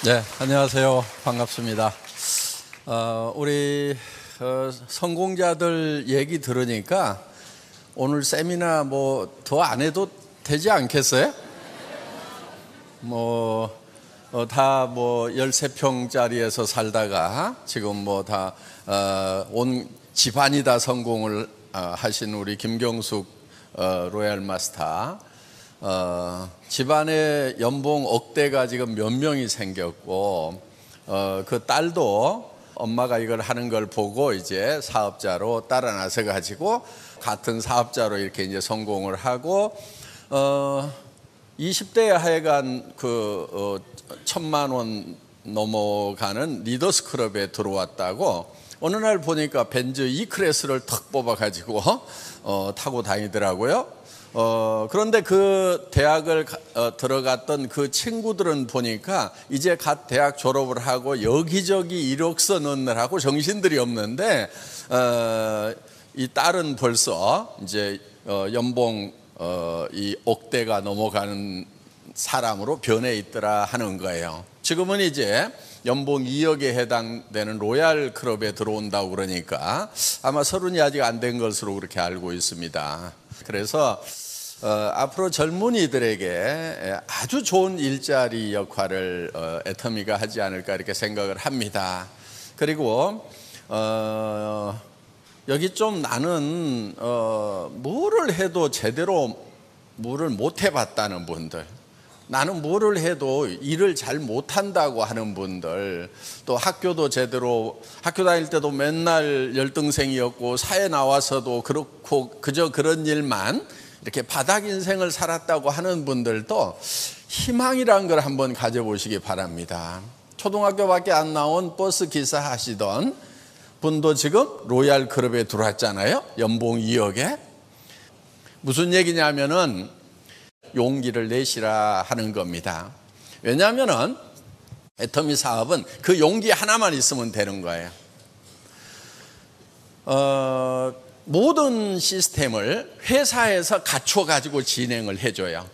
네, 안녕하세요. 반갑습니다. 우리 성공자들 얘기 들으니까 오늘 세미나 뭐 더 안 해도 되지 않겠어요? 다 13평짜리에서 살다가 지금 다 온 집안이 다 성공을 하신 우리 김경숙 로얄 마스터, 집안에 연봉 억대가 지금 몇 명이 생겼고, 그 딸도 엄마가 이걸 하는 걸 보고 이제 사업자로 따라 나서 가지고 같은 사업자로 이렇게 이제 성공을 하고, 20대에 하여간 1,000만 원 넘어가는 리더스 클럽에 들어왔다고 어느 날 보니까 벤츠 E클래스를 턱 뽑아가지고 타고 다니더라고요. 그런데 그 대학을 들어갔던 그 친구들은 보니까 이제 갓 대학 졸업을 하고 여기저기 이력서 넣느라고 정신들이 없는데, 이 딸은 벌써 이제 연봉 이 억대가 넘어가는 사람으로 변해 있더라 하는 거예요. 지금은 이제 연봉 2억에 해당되는 로얄 클럽에 들어온다고 그러니까 아마 30이 아직 안 된 것으로 그렇게 알고 있습니다. 그래서 앞으로 젊은이들에게 아주 좋은 일자리 역할을 애터미가 하지 않을까 이렇게 생각을 합니다. 그리고 여기 좀 나는 뭐를 해도 제대로 뭐를 못 해봤다는 분들, 나는 뭐를 해도 일을 잘 못한다고 하는 분들, 또 학교도 제대로, 학교 다닐 때도 맨날 열등생이었고 사회 나와서도 그렇고 그저 그런 일만 이렇게 바닥 인생을 살았다고 하는 분들도 희망이라는 걸 한번 가져보시기 바랍니다. 초등학교밖에 안 나온 버스 기사 하시던 분도 지금 로얄 클럽에 들어왔잖아요. 연봉 2억에. 무슨 얘기냐면은 용기를 내시라 하는 겁니다. 왜냐하면은 애터미 사업은 그 용기 하나만 있으면 되는 거예요. 모든 시스템을 회사에서 갖춰 가지고 진행을 해줘요.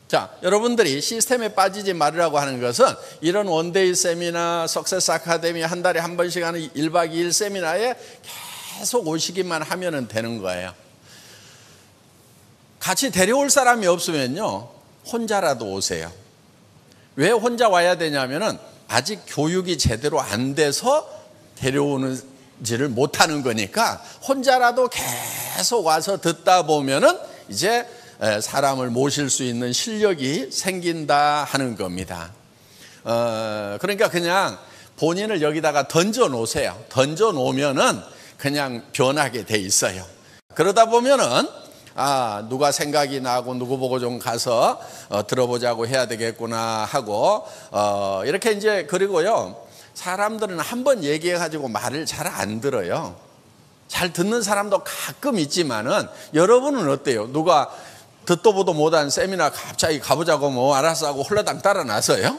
자, 여러분들이 시스템에 빠지지 말으라고 하는 것은 이런 원데이 세미나, 석세스 아카데미 한 달에 한 번씩 하는 1박 2일 세미나에 계속 오시기만 하면 되는 거예요. 같이 데려올 사람이 없으면요, 혼자라도 오세요. 왜 혼자 와야 되냐면은 아직 교육이 제대로 안 돼서 데려오지를 못하는 거니까 혼자라도 계속 와서 듣다 보면은 이제 사람을 모실 수 있는 실력이 생긴다 하는 겁니다. 그러니까 그냥 본인을 여기다가 던져 놓으세요. 던져 놓으면은 그냥 변하게 돼 있어요. 그러다 보면은 누가 생각이 나고 누구 보고 좀 가서 들어보자고 해야 되겠구나 하고, 이렇게 이제, 그리고요, 사람들은 한번 얘기해가지고 말을 잘 안 들어요. 잘 듣는 사람도 가끔 있지만은, 여러분은 어때요? 누가 듣도 보도 못한 세미나 갑자기 가보자고 알았어 하고 홀라당 따라 나서요?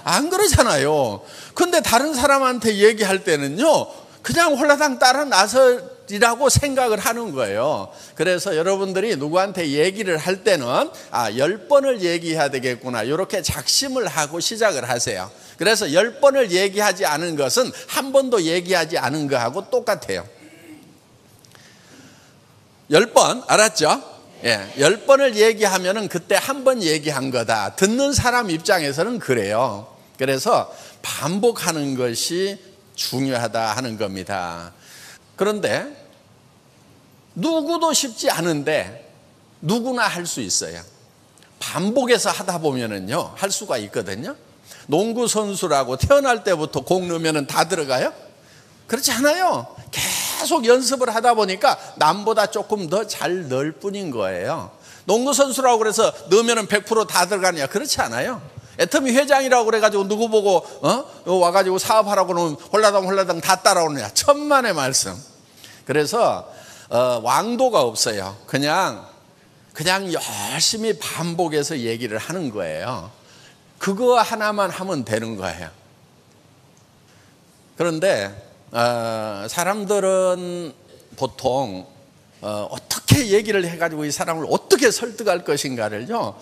안 그러잖아요. 근데 다른 사람한테 얘기할 때는요, 그냥 홀라당 따라 나서리라고 생각을 하는 거예요. 그래서 여러분들이 누구한테 얘기를 할 때는 10번을 얘기해야 되겠구나, 이렇게 작심을 하고 시작을 하세요. 그래서 10번을 얘기하지 않은 것은 한 번도 얘기하지 않은 거하고 똑같아요. 10번, 알았죠? 예, 10번을 얘기하면은 그때 한 번 얘기한 거다. 듣는 사람 입장에서는 그래요. 그래서 반복하는 것이 중요하다 하는 겁니다. 그런데 누구도 쉽지 않은데 누구나 할 수 있어요. 반복해서 하다 보면은요, 할 수가 있거든요. 농구 선수라고 태어날 때부터 공 넣으면은 다 들어가요? 그렇지 않아요. 계속 연습을 하다 보니까 남보다 조금 더 잘 넣을 뿐인 거예요. 농구 선수라고 그래서 넣으면은 100% 다 들어가냐? 그렇지 않아요. 애터미 회장이라고 그래가지고 누구 보고 와가지고 사업하라고 그러면 홀라당 다 따라오느냐? 천만의 말씀. 그래서 왕도가 없어요. 그냥 열심히 반복해서 얘기를 하는 거예요. 그거 하나만 하면 되는 거예요. 그런데 사람들은 보통 어떻게 얘기를 해가지고 이 사람을 어떻게 설득할 것인가를요,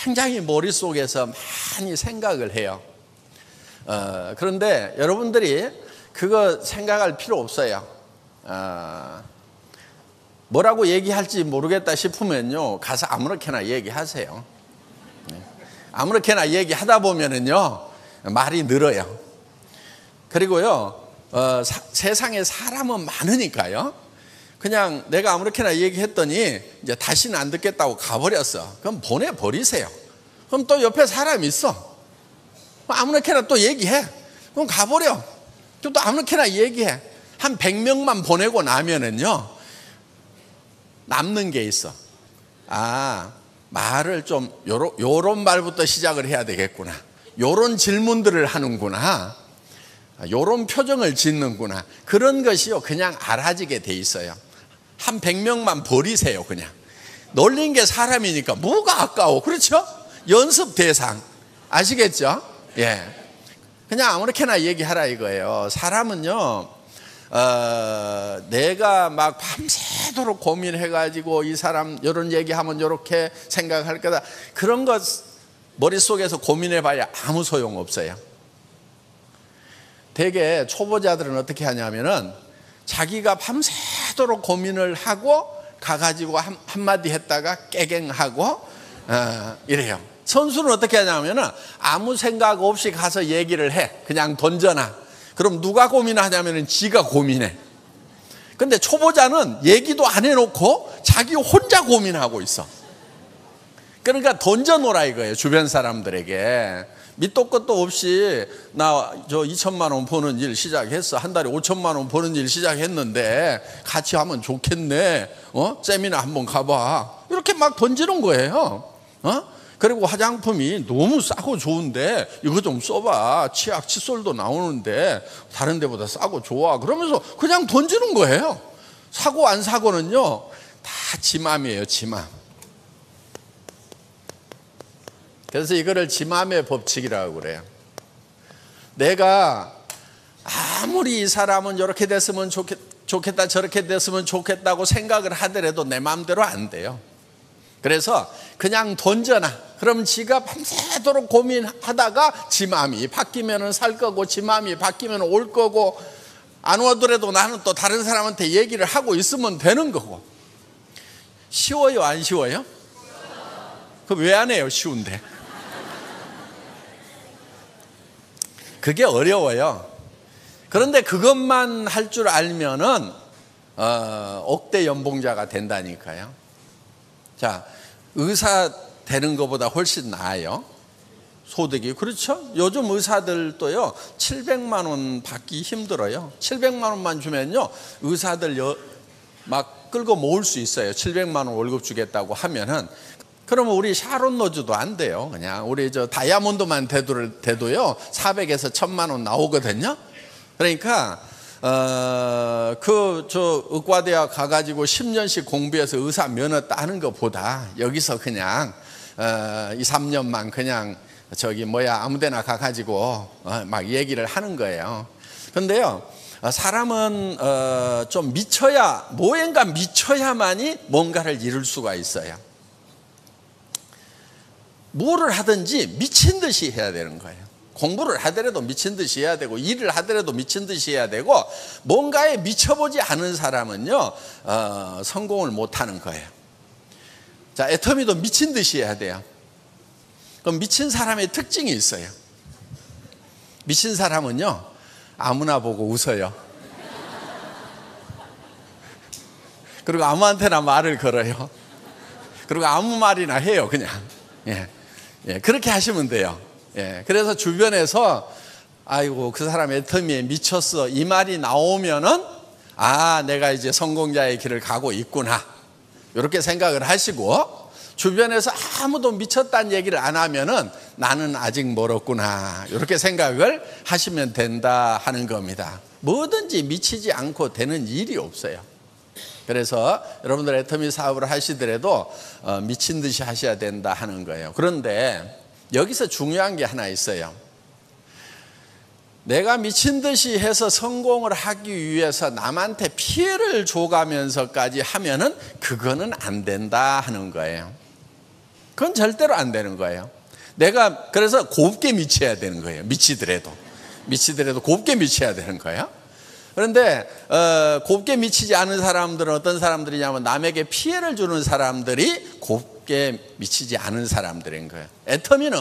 굉장히 머릿속에서 많이 생각을 해요. 그런데 여러분들이 그거 생각할 필요 없어요. 뭐라고 얘기할지 모르겠다 싶으면요, 가서 아무렇게나 얘기하세요. 아무렇게나 얘기하다 보면은요, 말이 늘어요. 그리고요, 세상에 사람은 많으니까요, 그냥 내가 아무렇게나 얘기했더니 이제 다시는 안 듣겠다고 가버렸어. 그럼 보내버리세요. 그럼 또 옆에 사람이 있어. 아무렇게나 또 얘기해. 그럼 가버려. 또 아무렇게나 얘기해. 한 100명만 보내고 나면은요, 남는 게 있어. 말을 좀 요런 말부터 시작을 해야 되겠구나. 요런 질문들을 하는구나. 요런 표정을 짓는구나. 그런 것이요, 그냥 알아지게 돼 있어요. 한 100명만 버리세요. 그냥 놀린 게 사람이니까 뭐가 아까워. 그렇죠? 연습 대상. 아시겠죠? 예. 그냥 아무렇게나 얘기하라 이거예요. 사람은요, 내가 막 밤새도록 고민해가지고 이 사람 이런 얘기하면 이렇게 생각할 거다, 그런 것 머릿속에서 고민해봐야 아무 소용없어요. 대개 초보자들은 어떻게 하냐면은 자기가 밤새도록 고민을 하고 가가지고 한마디 했다가 깨갱하고 이래요. 선수는 어떻게 하냐면은 아무 생각 없이 가서 얘기를 해. 그냥 던져놔. 그럼 누가 고민하냐면은 지가 고민해. 근데 초보자는 얘기도 안 해놓고 자기 혼자 고민하고 있어. 그러니까 던져놓으라 이거예요. 주변 사람들에게. 밑도 끝도 없이 나 저 2천만 원 버는 일 시작했어. 한 달에 5천만 원 버는 일 시작했는데 같이 하면 좋겠네. 세미나 한번 가봐. 이렇게 막 던지는 거예요. 그리고 화장품이 너무 싸고 좋은데 이거 좀 써봐. 치약, 칫솔도 나오는데 다른 데보다 싸고 좋아. 그러면서 그냥 던지는 거예요. 사고 안 사고는요, 다 지 맘이에요. 지 맘. 그래서 이거를 지 맘의 법칙이라고 그래요. 내가 아무리 이 사람은 이렇게 됐으면 좋겠다, 저렇게 됐으면 좋겠다고 생각을 하더라도 내 마음대로 안 돼요. 그래서 그냥 던져놔. 그럼 지가 밤새도록 고민하다가 지 마음이 바뀌면 살 거고, 지 마음이 바뀌면 올 거고, 안 오더라도 나는 또 다른 사람한테 얘기를 하고 있으면 되는 거고. 쉬워요, 안 쉬워요? 그럼 왜 안 해요? 쉬운데. 그게 어려워요. 그런데 그것만 할 줄 알면은 억대 연봉자가 된다니까요. 자, 의사 되는 것보다 훨씬 나아요. 소득이. 그렇죠? 요즘 의사들도요 700만 원 받기 힘들어요. 700만 원만 주면요 의사들 막 끌고 모을 수 있어요. 700만 원 월급 주겠다고 하면은. 그러면 우리 샤론 로즈도 안 돼요. 그냥 우리 저 다이아몬드만 돼도요 400에서 1000만 원 나오거든요. 그러니까 저 의과대학 가가지고 10년씩 공부해서 의사 면허 따는 것보다 여기서 그냥 2, 3년만 그냥 아무데나 가가지고 막 얘기를 하는 거예요. 그런데요, 사람은 좀 뭐인가 미쳐야만이 뭔가를 이룰 수가 있어요. 뭐를 하든지 미친 듯이 해야 되는 거예요. 공부를 하더라도 미친 듯이 해야 되고, 일을 하더라도 미친 듯이 해야 되고, 뭔가에 미쳐보지 않은 사람은요 성공을 못하는 거예요. 자, 애터미도 미친 듯이 해야 돼요. 그럼 미친 사람의 특징이 있어요. 미친 사람은요 아무나 보고 웃어요. 그리고 아무한테나 말을 걸어요. 그리고 아무 말이나 해요. 그냥 그렇게 하시면 돼요. 그래서 주변에서 아이고 그 사람 애터미에 미쳤어 이 말이 나오면은 내가 이제 성공자의 길을 가고 있구나 이렇게 생각을 하시고, 주변에서 아무도 미쳤다는 얘기를 안 하면은 나는 아직 멀었구나 이렇게 생각을 하시면 된다 하는 겁니다. 뭐든지 미치지 않고 되는 일이 없어요. 그래서 여러분들 애터미 사업을 하시더라도 미친 듯이 하셔야 된다 하는 거예요. 그런데 여기서 중요한 게 하나 있어요. 내가 미친 듯이 해서 성공을 하기 위해서 남한테 피해를 줘가면서까지 하면은 그거는 안 된다 하는 거예요. 그건 절대로 안 되는 거예요. 내가 그래서 곱게 미쳐야 되는 거예요. 미치더라도. 미치더라도 곱게 미쳐야 되는 거예요. 그런데 곱게 미치지 않은 사람들은 어떤 사람들이냐면 남에게 피해를 주는 사람들이 곱게 미치지 않은 사람들인 거예요. 애터미는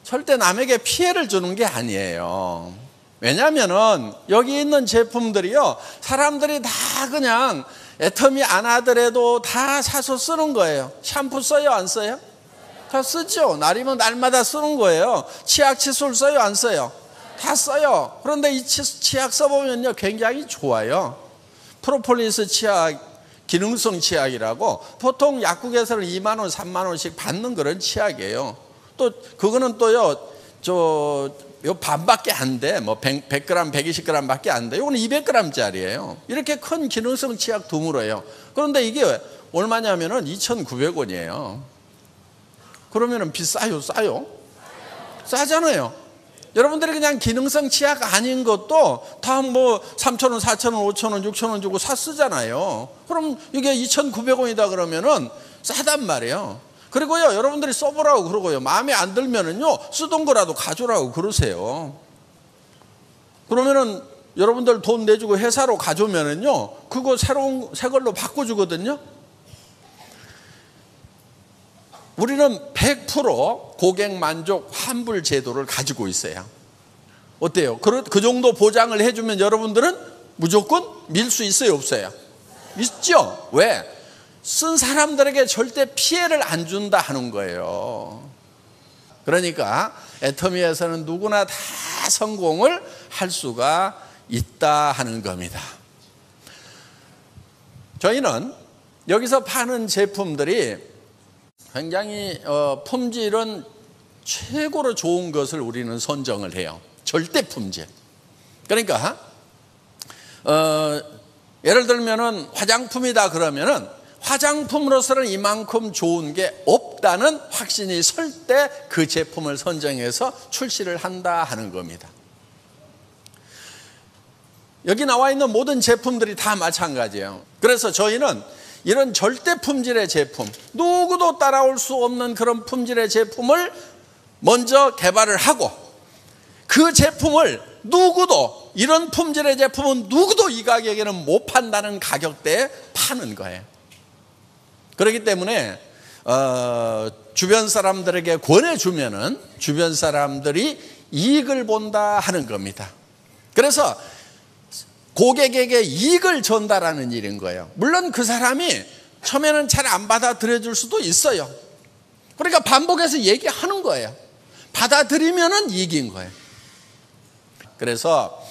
절대 남에게 피해를 주는 게 아니에요. 왜냐하면은 여기 있는 제품들이요, 사람들이 다 그냥 애터미 안 하더라도 다 사서 쓰는 거예요. 샴푸 써요, 안 써요? 다 쓰죠. 날이면 날마다 쓰는 거예요. 치약 칫솔 써요, 안 써요? 다 써요. 그런데 이 치약 써보면요, 굉장히 좋아요. 프로폴리스 치약, 기능성 치약이라고 보통 약국에서는 2만 원, 3만 원씩 받는 그런 치약이에요. 또 그거는 또요, 요 반밖에 안 돼. 뭐 100g, 120g 밖에 안 돼. 이거는 200g짜리예요. 이렇게 큰 기능성 치약 드물어요. 그런데 이게 얼마냐면은 2,900원이에요. 그러면은 비싸요, 싸요? 싸잖아요. 여러분들이 그냥 기능성 치약 아닌 것도 다 뭐 3,000원, 4,000원, 5,000원, 6,000원 주고 사 쓰잖아요. 그럼 이게 2,900원이다 그러면은 싸단 말이에요. 그리고요, 여러분들이 써보라고 그러고요, 마음에 안 들면은요, 쓰던 거라도 가져오라고 그러세요. 그러면은 여러분들 돈 내주고 회사로 가져오면은요, 그거 새 걸로 바꿔주거든요. 우리는 100% 고객 만족 환불 제도를 가지고 있어요. 어때요? 그 정도 보장을 해주면 여러분들은 무조건 밀 수 있어요, 없어요? 있죠? 왜? 쓴 사람들에게 절대 피해를 안 준다 하는 거예요. 그러니까 애터미에서는 누구나 다 성공을 할 수가 있다 하는 겁니다. 저희는 여기서 파는 제품들이 굉장히 품질은 최고로 좋은 것을 우리는 선정을 해요. 절대 품질. 그러니까 예를 들면은 화장품이다 그러면은 화장품으로서는 이만큼 좋은 게 없다는 확신이 설 때 그 제품을 선정해서 출시를 한다 하는 겁니다. 여기 나와 있는 모든 제품들이 다 마찬가지예요. 그래서 저희는 이런 절대 품질의 제품, 누구도 따라올 수 없는 그런 품질의 제품을 먼저 개발을 하고, 그 제품을 누구도, 이런 품질의 제품은 누구도 이 가격에는 못 판다는 가격대에 파는 거예요. 그렇기 때문에 주변 사람들에게 권해주면은 주변 사람들이 이익을 본다 하는 겁니다. 그래서 고객에게 이익을 전달하는 일인 거예요. 물론 그 사람이 처음에는 잘 안 받아들여줄 수도 있어요. 그러니까 반복해서 얘기하는 거예요. 받아들이면은 이익인 거예요. 그래서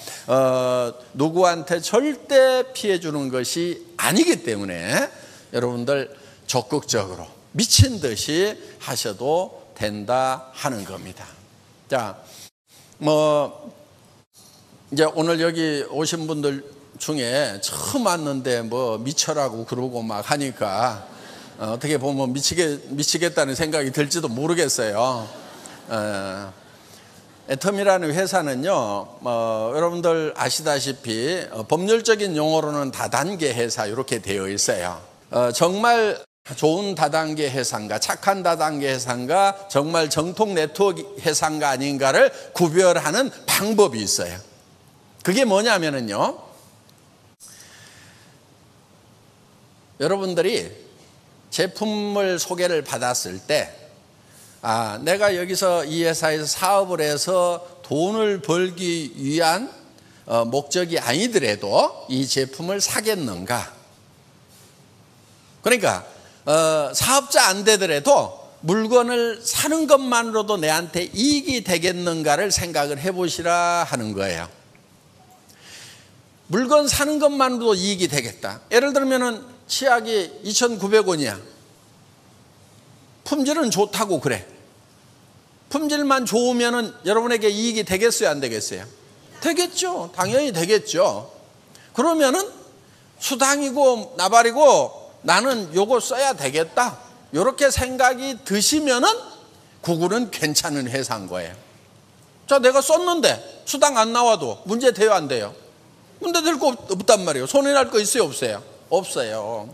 누구한테 절대 피해 주는 것이 아니기 때문에 여러분들 적극적으로 미친 듯이 하셔도 된다 하는 겁니다. 자, 이제 오늘 여기 오신 분들 중에 처음 왔는데 뭐 미쳐라고 그러고 막 하니까 어떻게 보면 미치겠다는 생각이 들지도 모르겠어요. 애터미라는 회사는요, 여러분들 아시다시피 법률적인 용어로는 다단계 회사 이렇게 되어 있어요. 정말 좋은 다단계 회사인가, 착한 다단계 회사인가, 정말 정통 네트워크 회사인가 아닌가를 구별하는 방법이 있어요. 그게 뭐냐면요, 여러분들이 제품을 소개를 받았을 때, 내가 여기서 이 회사에서 사업을 해서 돈을 벌기 위한 목적이 아니더라도 이 제품을 사겠는가? 그러니까 사업자 안 되더라도 물건을 사는 것만으로도 내한테 이익이 되겠는가를 생각을 해보시라 하는 거예요. 물건 사는 것만으로도 이익이 되겠다. 예를 들면은 치약이 2,900원이야. 품질은 좋다고 그래. 품질만 좋으면은 여러분에게 이익이 되겠어요, 안 되겠어요? 되겠죠. 당연히 되겠죠. 그러면은 수당이고 나발이고 나는 요거 써야 되겠다, 요렇게 생각이 드시면은 그거는 괜찮은 회사인 거예요. 자, 내가 썼는데 수당 안 나와도 문제 돼요, 안 돼요? 문제 될 거 없단 말이에요. 손해 날 거 있어요, 없어요? 없어요.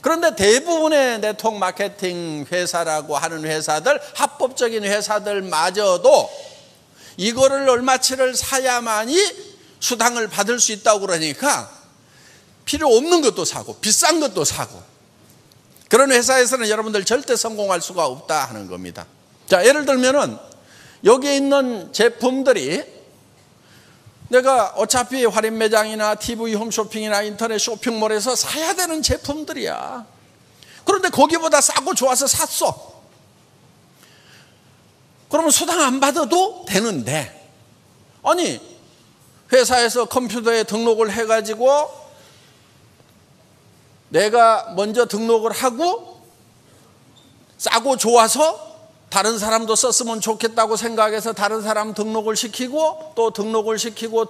그런데 대부분의 네트워크 마케팅 회사라고 하는 회사들, 합법적인 회사들마저도 이거를 얼마치를 사야만이 수당을 받을 수 있다고 그러니까 필요 없는 것도 사고 비싼 것도 사고, 그런 회사에서는 여러분들 절대 성공할 수가 없다 하는 겁니다. 자, 예를 들면은 여기 있는 제품들이 내가 어차피 할인 매장이나 TV 홈쇼핑이나 인터넷 쇼핑몰에서 사야 되는 제품들이야. 그런데 거기보다 싸고 좋아서 샀어. 그러면 수당 안 받아도 되는데, 아니 회사에서 컴퓨터에 등록을 해가지고 내가 먼저 등록을 하고 싸고 좋아서 다른 사람도 썼으면 좋겠다고 생각해서 다른 사람 등록을 시키고 또 등록을 시키고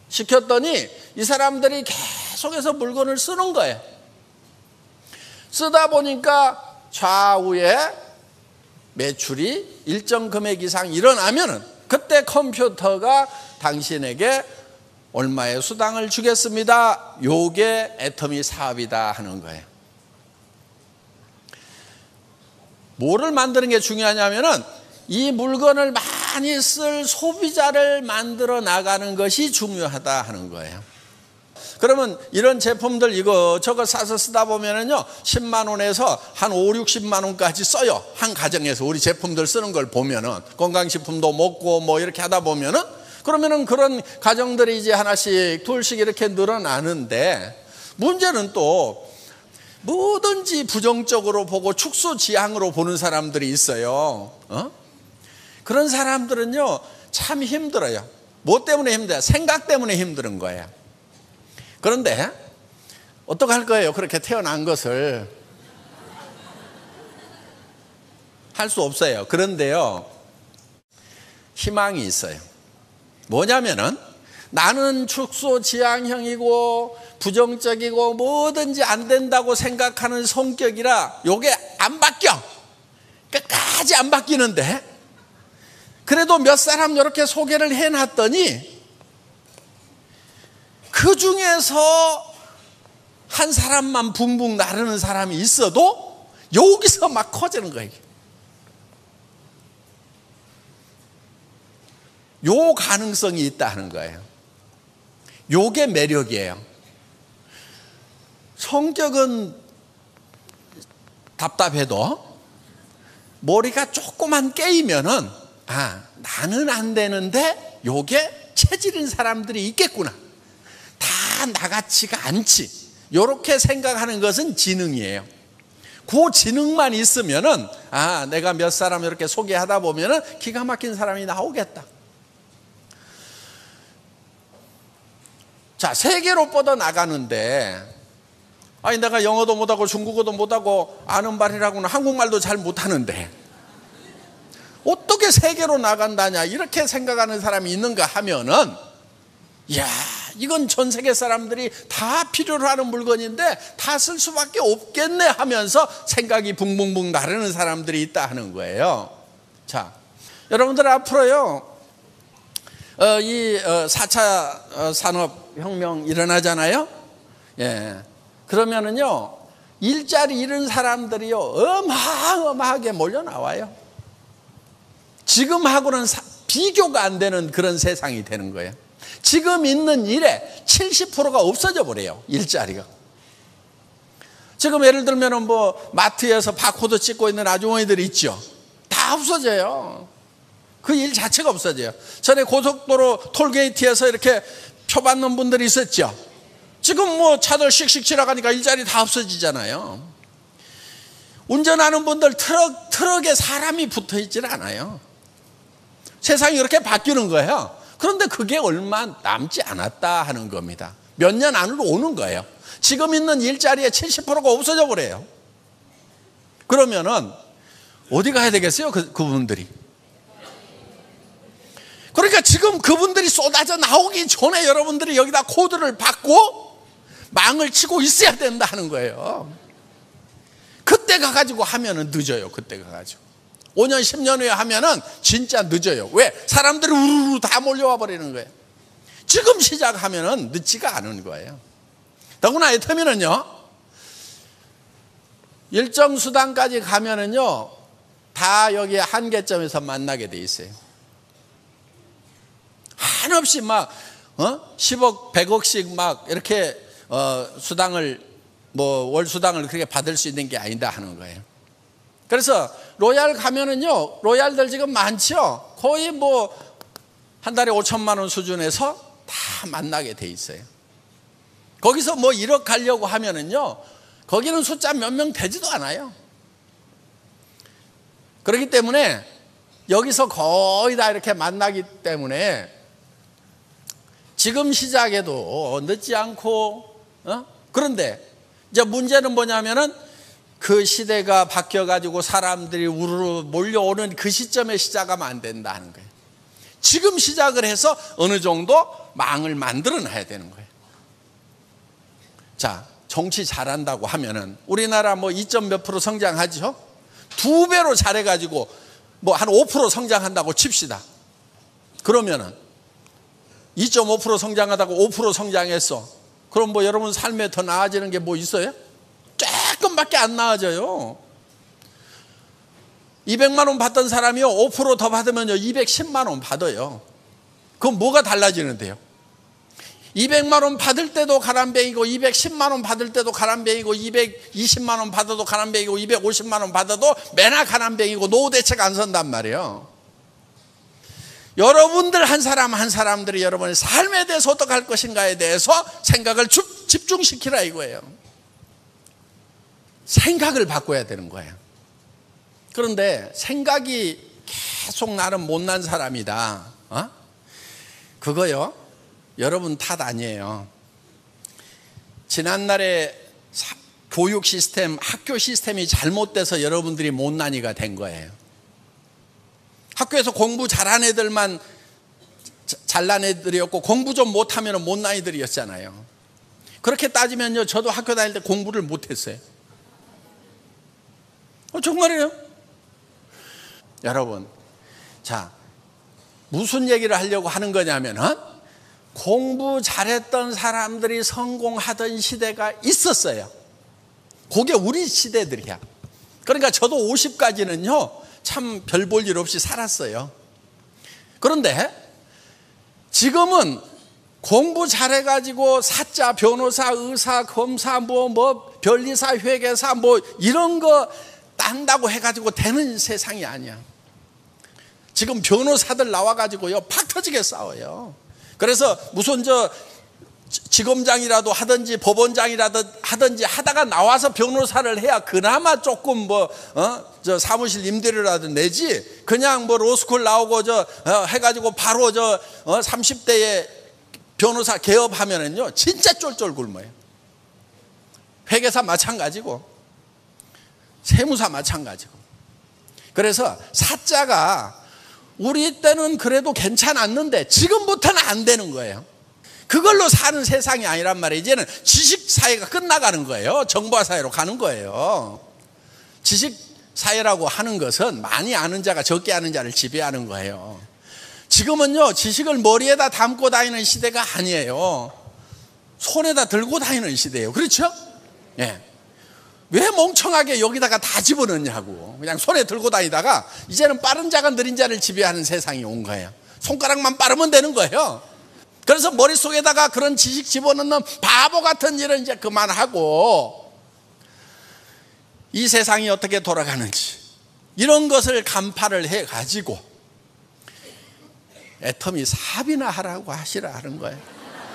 시켰더니 이 사람들이 계속해서 물건을 쓰는 거예요. 쓰다 보니까 좌우에 매출이 일정 금액 이상 일어나면은 그때 컴퓨터가 당신에게 얼마의 수당을 주겠습니다. 요게 애터미 사업이다 하는 거예요. 뭐를 만드는 게 중요하냐면은 이 물건을 많이 쓸 소비자를 만들어 나가는 것이 중요하다 하는 거예요. 그러면 이런 제품들 이거 사서 쓰다 보면은요 10만 원에서 한 5, 60만 원까지 써요. 한 가정에서 우리 제품들 쓰는 걸 보면은 건강식품도 먹고 뭐 이렇게 하다 보면은, 그러면은 그런 가정들이 이제 하나씩 둘씩 이렇게 늘어나는데, 문제는 또 뭐든지 부정적으로 보고 축소지향으로 보는 사람들이 있어요. 그런 사람들은요 참 힘들어요. 뭐 때문에 힘들어요? 생각 때문에 힘든 거예요. 그런데 어떡할 거예요? 그렇게 태어난 것을 할 수 없어요. 그런데요 희망이 있어요. 뭐냐면은 나는 축소지향형이고 부정적이고 뭐든지 안 된다고 생각하는 성격이라 요게 안 바뀌어. 끝까지 안 바뀌는데, 그래도 몇 사람 이렇게 소개를 해놨더니 그 중에서 한 사람만 붕붕 나르는 사람이 있어도 여기서 막 커지는 거예요. 요 가능성이 있다는 거예요. 요게 매력이에요. 성격은 답답해도 머리가 조금만 깨이면은 나는 안 되는데 요게 체질인 사람들이 있겠구나, 다 나같지가 않지, 요렇게 생각하는 것은 지능이에요. 그 지능만 있으면은 내가 몇 사람 이렇게 소개하다 보면은 기가 막힌 사람이 나오겠다. 자, 세계로 뻗어 나가는데 내가 영어도 못하고 중국어도 못하고 아는 말이라고는 한국말도 잘 못하는데 어떻게 세계로 나간다냐 이렇게 생각하는 사람이 있는가 하면은, 이건 전 세계 사람들이 다 필요로 하는 물건인데 다 쓸 수밖에 없겠네 하면서 생각이 붕붕붕 나르는 사람들이 있다 하는 거예요. 자, 여러분들 앞으로요 이 4차 산업혁명 일어나잖아요. 그러면은요 일자리 잃은 사람들이요 어마어마하게 몰려 나와요. 지금하고는 비교가 안 되는 그런 세상이 되는 거예요. 지금 있는 일에 70%가 없어져 버려요, 일자리가. 지금 예를 들면 뭐 마트에서 바코드 찍고 있는 아주머니들이 있죠. 다 없어져요. 그 일 자체가 없어져요. 전에 고속도로 톨게이트에서 이렇게 표 받는 분들이 있었죠. 지금 뭐 차들 씩씩 지나가니까 일자리 다 없어지잖아요. 운전하는 분들 트럭에 사람이 붙어 있질 않아요. 세상이 이렇게 바뀌는 거예요. 그런데 그게 얼마 남지 않았다 하는 겁니다. 몇 년 안으로 오는 거예요. 지금 있는 일자리의 70%가 없어져 버려요. 그러면은 어디 가야 되겠어요? 그분들이. 그러니까 지금 그분들이 쏟아져 나오기 전에 여러분들이 여기다 코드를 받고 망을 치고 있어야 된다는 거예요. 그때 가가지고 하면은 늦어요. 그때 가가지고 5년 10년 후에 하면은 진짜 늦어요. 왜? 사람들이 우르르 다 몰려와 버리는 거예요. 지금 시작하면은 늦지가 않은 거예요. 더구나 애터미는요 일정 수단까지 가면은요 다 여기 한계점에서 만나게 돼 있어요. 한없이 막 10억, 100억씩 막 이렇게 수당을 월 수당을 그렇게 받을 수 있는 게 아니다 하는 거예요. 그래서 로얄 가면은요, 로얄들 지금 많죠. 거의 한 달에 5천만 원 수준에서 다 만나게 돼 있어요. 거기서 1억 가려고 하면은요, 거기는 숫자 몇 명 되지도 않아요. 그렇기 때문에 여기서 거의 다 이렇게 만나기 때문에 지금 시작해도 늦지 않고, 그런데 이제 문제는 뭐냐면은 그 시대가 바뀌어가지고 사람들이 우르르 몰려오는 그 시점에 시작하면 안 된다는 거예요. 지금 시작을 해서 어느 정도 망을 만들어 놔야 되는 거예요. 자, 정치 잘한다고 하면은 우리나라 2점 몇 프로 성장하죠? 2배로 잘해가지고 한 5% 성장한다고 칩시다. 그러면은 2.5% 성장하다가 5% 성장했어. 그럼 여러분 삶에 더 나아지는 게 있어요? 조금밖에 안 나아져요. 200만 원 받던 사람이요, 5% 더 받으면요 210만 원 받아요. 그럼 뭐가 달라지는데요? 200만 원 받을 때도 가람뱅이고 210만 원 받을 때도 가람뱅이고 220만 원 받아도 가람뱅이고 250만 원 받아도 매나 가람뱅이고 노후 대책 안 선단 말이에요. 여러분들 한 사람 한 사람들이 여러분의 삶에 대해서 어떻게 할 것인가에 대해서 생각을 집중시키라 이거예요. 생각을 바꿔야 되는 거예요. 그런데 생각이 계속 나는 못난 사람이다, 그거요, 여러분 탓 아니에요. 지난날에 교육 시스템, 학교 시스템이 잘못돼서 여러분들이 못난이가 된 거예요. 학교에서 공부 잘한 애들만 잘난 애들이었고 공부 좀 못하면 못난 애들이었잖아요. 그렇게 따지면요, 저도 학교 다닐 때 공부를 못했어요. 정말이에요. 여러분, 자, 무슨 얘기를 하려고 하는 거냐면 공부 잘했던 사람들이 성공하던 시대가 있었어요. 그게 우리 시대들이야. 그러니까 저도 50까지는요 참 별 볼 일 없이 살았어요. 그런데 지금은 공부 잘해가지고 사자, 변호사, 의사, 검사, 변리사, 회계사 이런 거 딴다고 해가지고 되는 세상이 아니야. 지금 변호사들 나와가지고요 팍 터지게 싸워요. 그래서 무슨 지검장이라도 하든지 법원장이라도 하든지 하다가 나와서 변호사를 해야 그나마 조금 사무실 임대료라도 내지, 그냥 로스쿨 나오고 해가지고 바로 30대에 변호사 개업하면은요 진짜 쫄쫄 굶어요. 회계사 마찬가지고 세무사 마찬가지고. 그래서 사자가 우리 때는 그래도 괜찮았는데 지금부터는 안 되는 거예요. 그걸로 사는 세상이 아니란 말이에요. 이제는 지식사회가 끝나가는 거예요. 정보화사회로 가는 거예요. 지식사회라고 하는 것은 많이 아는 자가 적게 아는 자를 지배하는 거예요. 지금은요 지식을 머리에다 담고 다니는 시대가 아니에요. 손에다 들고 다니는 시대예요. 그렇죠? 예. 왜 멍청하게 여기다가 다 집어넣냐고. 그냥 손에 들고 다니다가 이제는 빠른 자가 느린 자를 지배하는 세상이 온 거예요. 손가락만 빠르면 되는 거예요. 그래서 머릿속에다가 그런 지식 집어넣는 바보 같은 일은 이제 그만하고 이 세상이 어떻게 돌아가는지 이런 것을 간파를 해가지고 애터미 사업이나 하라고 하시라 하는 거예요.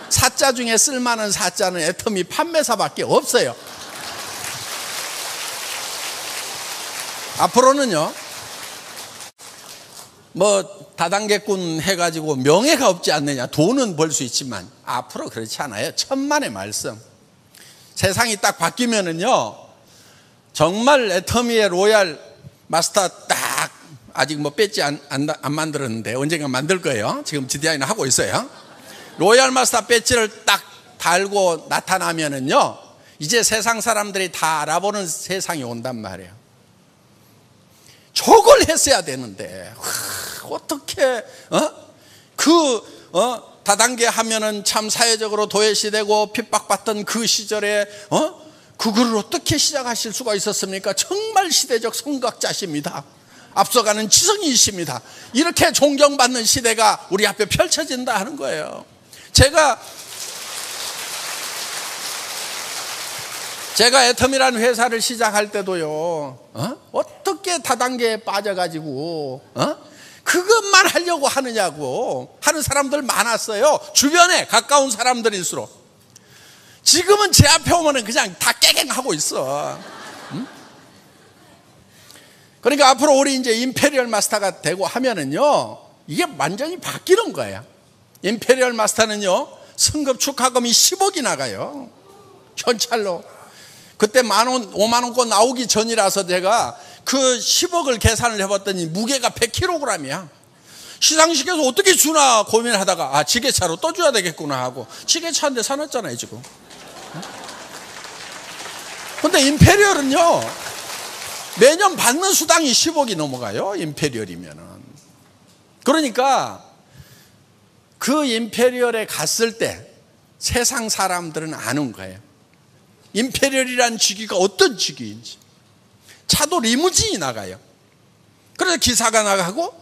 사자 중에 쓸만한 사자는 애터미 판매사밖에 없어요. 앞으로는요 다단계꾼 해가지고 명예가 없지 않느냐, 돈은 벌 수 있지만 앞으로 그렇지 않아요. 천만의 말씀. 세상이 딱 바뀌면은요 정말 애터미의 로얄 마스터 딱 아직 배지 안 만들었는데 언젠가 만들 거예요. 지금 디자인을 하고 있어요. 로얄 마스터 배지를 딱 달고 나타나면은요 이제 세상 사람들이 다 알아보는 세상이 온단 말이에요. 저걸 했어야 되는데 어떻게 다단계 하면은 참 사회적으로 도외시되고 핍박받던 그 시절에 그거를 어떻게 시작하실 수가 있었습니까? 정말 시대적 선각자십니다. 앞서가는 지성이십니다. 이렇게 존경받는 시대가 우리 앞에 펼쳐진다 하는 거예요. 제가 애텀이라는 회사를 시작할 때도요, 어떻게 다단계에 빠져가지고 그것만 하려고 하느냐고 하는 사람들 많았어요. 주변에 가까운 사람들일수록. 지금은 제 앞에 오면은 그냥 다 깨갱하고 있어. 그러니까 앞으로 우리 이제 임페리얼 마스터가 되고 하면은요, 이게 완전히 바뀌는 거예요. 임페리얼 마스터는요, 승급 축하금이 10억이 나가요. 현찰로. 그때 10,000원, 50,000원권 나오기 전이라서 제가 그 10억을 계산을 해봤더니 무게가 100kg이야. 시상식에서 어떻게 주나 고민하다가 지게차로 또 줘야 되겠구나 하고 지게차 한 대 사놨잖아요 지금. 근데 임페리얼은요, 매년 받는 수당이 10억이 넘어가요. 임페리얼이면은. 그러니까 그 임페리얼에 갔을 때 세상 사람들은 아는 거예요. 임페리얼이라는 직위가 어떤 직위인지. 차도 리무진이 나가요. 그래서 기사가 나가고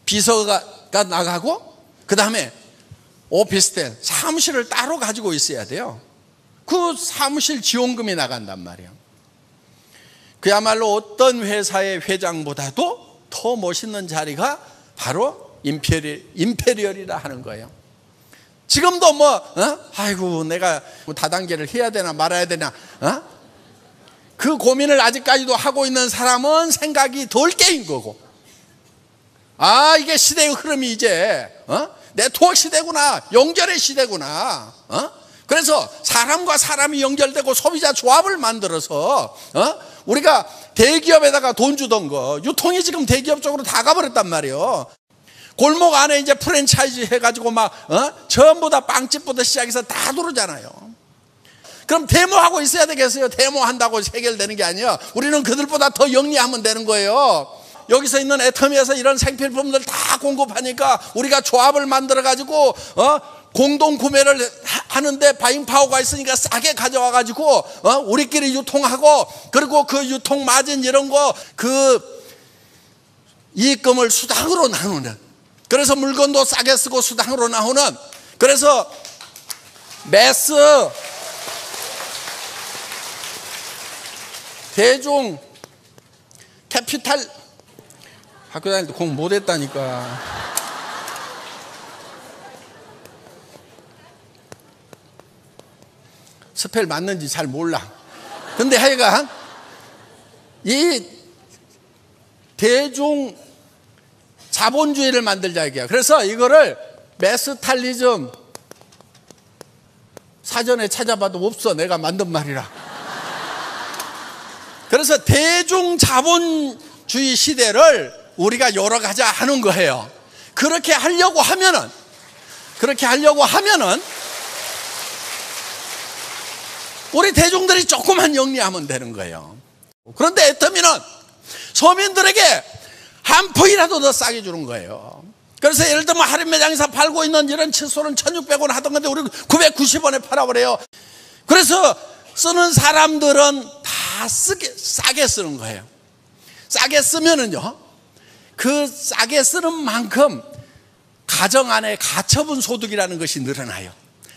비서가 나가고 그 다음에 오피스텔 사무실을 따로 가지고 있어야 돼요. 그 사무실 지원금이 나간단 말이에요. 그야말로 어떤 회사의 회장보다도 더 멋있는 자리가 바로 임페리얼이라 하는 거예요. 지금도 아이고 내가 다단계를 해야 되나 말아야 되나 그 고민을 아직까지도 하고 있는 사람은 생각이 덜 깨인 거고, 이게 시대의 흐름이 이제 네트워크 시대구나, 연결의 시대구나. 그래서 사람과 사람이 연결되고 소비자 조합을 만들어서 우리가 대기업에다가 돈 주던 거 유통이 지금 대기업 쪽으로 다 가버렸단 말이에요. 골목 안에 이제 프랜차이즈 해가지고 전부 다 빵집부터 시작해서 다 들어오잖아요. 그럼 데모하고 있어야 되겠어요? 데모한다고 해결되는 게 아니에요. 우리는 그들보다 더 영리하면 되는 거예요. 여기서 있는 애터미에서 이런 생필품들 다 공급하니까 우리가 조합을 만들어가지고 공동 구매를 하는데 바잉파워가 있으니까 싸게 가져와가지고 우리끼리 유통하고, 그리고 그 유통 마진 이런 거 그 이익금을 수당으로 나누는, 그래서 물건도 싸게 쓰고 수당으로 나오는, 그래서 매스 대중 캐피탈, 학교 다닐 때 공부 못했다니까. 스펠 맞는지 잘 몰라. 근데 하여간 이 대중 자본주의를 만들자 이게요. 그래서 이거를 메스탈리즘 사전에 찾아봐도 없어. 내가 만든 말이라. 그래서 대중 자본주의 시대를 우리가 열어가자 하는 거예요. 그렇게 하려고 하면은 우리 대중들이 조금만 영리하면 되는 거예요. 그런데 애터미는 서민들에게 한 푼이라도 더 싸게 주는 거예요. 그래서 예를 들면 할인 매장에서 팔고 있는 이런 칫솔은 1,600원 하던 건데 우리 990원에 팔아버려요. 그래서 쓰는 사람들은 다 싸게 쓰는 거예요. 싸게 쓰면은요, 그 싸게 쓰는 만큼 가정 안에 가처분 소득이라는 것이 늘어나요.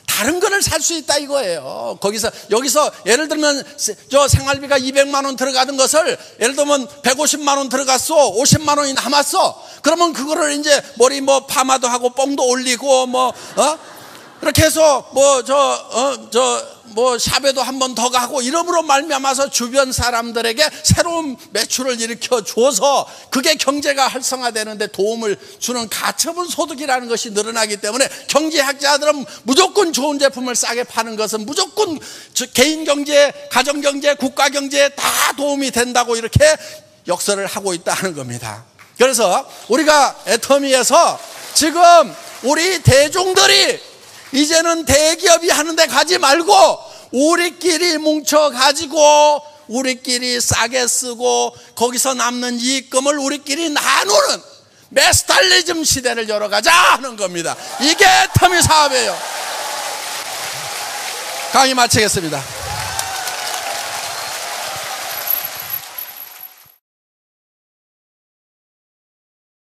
다른 거를 살 수 있다 이거예요. 여기서 예를 들면 저 생활비가 200만 원 들어가던 것을 예를 들면 150만 원 들어갔어, 50만 원이 남았어. 그러면 그거를 이제 머리 파마도 하고 뽕도 올리고 이렇게 해서 샵에도 한 번 더 가고 이름으로 말미암아서 주변 사람들에게 새로운 매출을 일으켜 줘서 그게 경제가 활성화되는데 도움을 주는 가처분 소득이라는 것이 늘어나기 때문에 경제학자들은 무조건 좋은 제품을 싸게 파는 것은 무조건 개인 경제, 가정 경제, 국가 경제에 다 도움이 된다고 이렇게 역설을 하고 있다는 겁니다. 그래서 우리가 애터미에서 지금 우리 대중들이 이제는 대기업이 하는데 가지 말고 우리끼리 뭉쳐가지고 우리끼리 싸게 쓰고 거기서 남는 이익금을 우리끼리 나누는 메스탈리즘 시대를 열어가자 하는 겁니다. 이게 애터미 사업이에요. 강의 마치겠습니다.